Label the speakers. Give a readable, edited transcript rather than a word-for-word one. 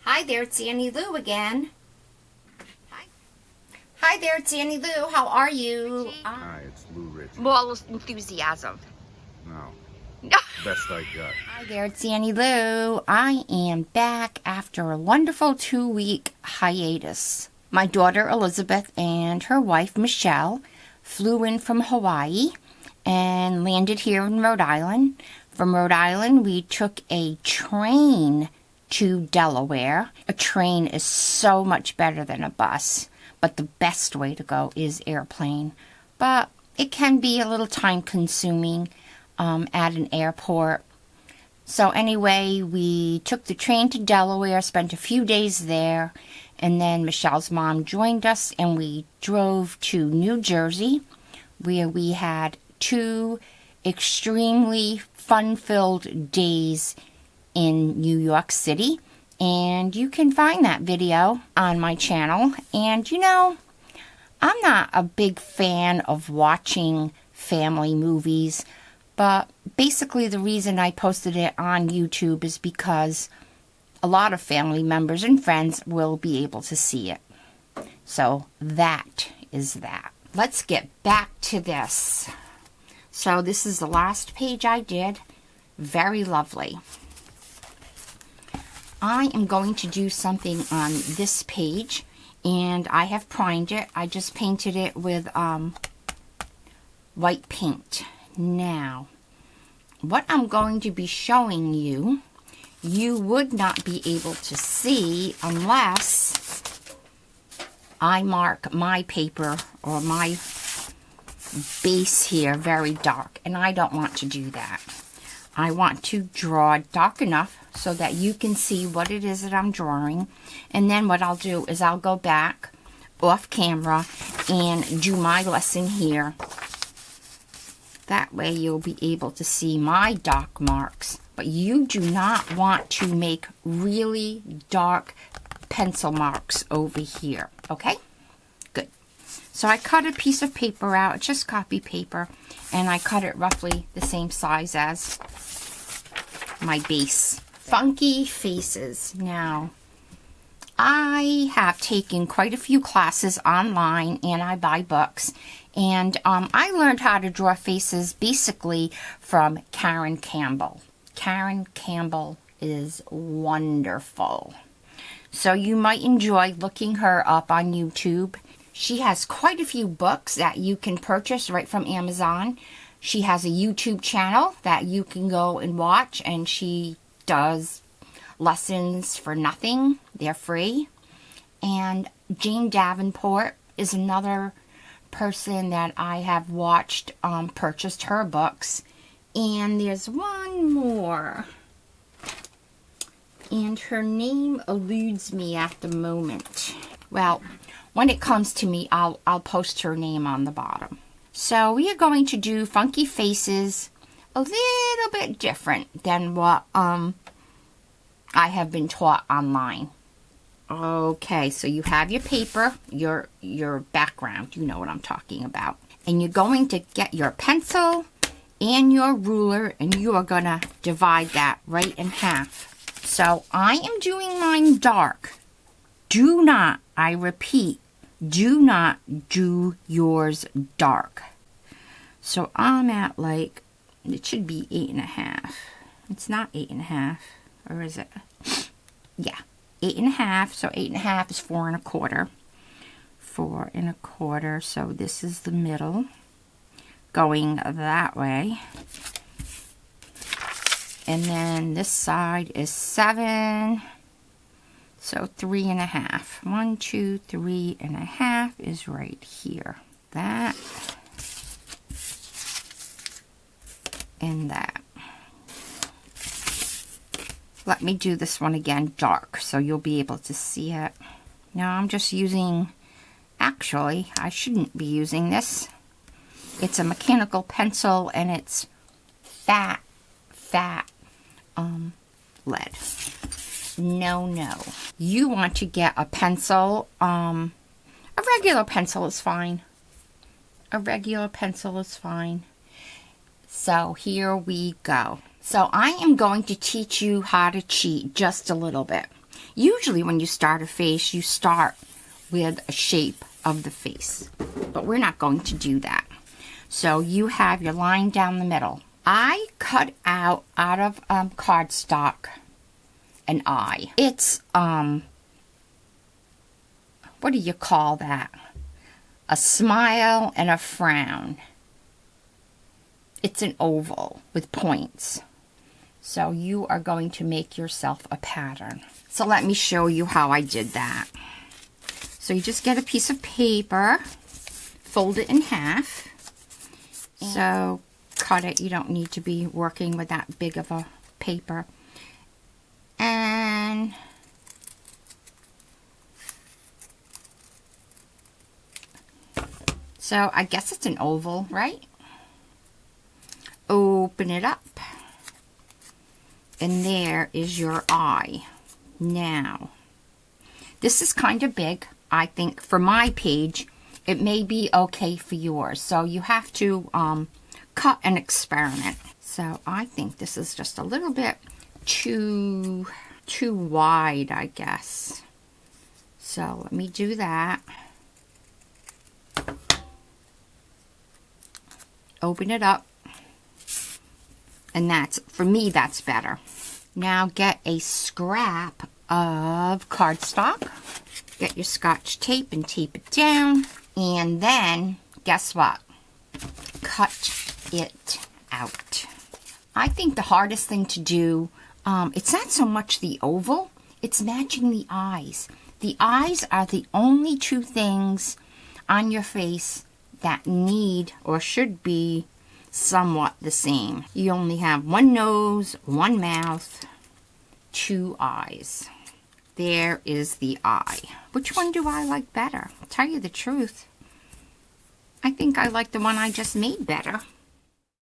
Speaker 1: Hi there, it's Annie Lou again. Hi there, it's Annie Lou. How are you?
Speaker 2: Hi, it's Lou Ricci.
Speaker 1: More enthusiasm.
Speaker 2: No, best I got.
Speaker 1: Hi there, it's Annie Lou. I am back after a wonderful 2-week hiatus. My daughter Elizabeth and her wife Michelle flew in from Hawaii and landed here in Rhode Island. From Rhode Island, we took a train to Delaware. A train is so much better than a bus, but the best way to go is airplane. But it can be a little time consuming at an airport. So anyway, we took the train to Delaware, spent a few days there, and then Michelle's mom joined us and we drove to New Jersey, where we had 2 extremely fun-filled days in New York City. And you can find that video on my channel. And you know, I'm not a big fan of watching family movies, but basically the reason I posted it on YouTube is because a lot of family members and friends will be able to see it. So that is that. Let's get back to this. So this is the last page I did. Very lovely. I am going to do something on this page, and I have primed it. I just painted it with white paint. Now, what I'm going to be showing you, you would not be able to see unless I mark my paper or my base here very dark, and I don't want to do that. I want to draw dark enough so that you can see what it is that I'm drawing, and then what I'll do is I'll go back off camera and do my lesson here. That way you'll be able to see my dark marks, but you do not want to make really dark pencil marks over here, okay? Good. So I cut a piece of paper out, just copy paper, and I cut it roughly the same size as my base. Funky faces. Now, I have taken quite a few classes online, and I buy books, and I learned how to draw faces basically from Karen Campbell. Karen Campbell is wonderful. So you might enjoy looking her up on YouTube. She has quite a few books that you can purchase right from Amazon. She has a YouTube channel that you can go and watch, and she does lessons for nothing. They're free. And Jane Davenport is another person that I have watched purchased her books. And there's one more, and her name eludes me at the moment. Well, when it comes to me, I'll post her name on the bottom. So we are going to do funky faces a little bit different than what I have been taught online. Okay, so you have your paper, your background, you know what I'm talking about. And you're going to get your pencil and your ruler, and you are going to divide that right in half. So I am doing mine dark. Do not, I repeat, do not do yours dark. So I'm at like, it should be 8.5. It's not 8.5, or is it? Yeah, 8.5. So 8.5 is 4 1/4. 4 1/4. So this is the middle, going that way. And then this side is 7. So 3.5. 1, 2, 3.5 is right here. That and that. Let me do this one again dark so you'll be able to see it. Now I'm just using, actually I shouldn't be using this. It's a mechanical pencil, and it's fat lead. No. You want to get a pencil, a regular pencil is fine. A regular pencil is fine. So here we go. So I am going to teach you how to cheat just a little bit. Usually when you start a face, you start with a shape of the face. But we're not going to do that. So you have your line down the middle. I cut out of cardstock an eye. It's, what do you call that? A smile and a frown. It's an oval with points. So you are going to make yourself a pattern. So let me show you how I did that. So you just get a piece of paper, fold it in half. So cut it. You don't need to be working with that big of a paper. And so I guess it's an oval, right? Open it up. And there is your eye. Now, this is kind of big. I think for my page, it may be okay for yours. So you have to cut and experiment. So I think this is just a little bit too wide, I guess. So let me do that. Open it up. And that's, for me, that's better. Now get a scrap of cardstock. Get your Scotch tape and tape it down. And then, guess what? Cut it out. I think the hardest thing to do, it's not so much the oval, it's matching the eyes. The eyes are the only two things on your face that need or should be somewhat the same. You only have one nose, one mouth, two eyes. There is the eye. Which one do I like better? I'll tell you the truth. I think I like the one I just made better.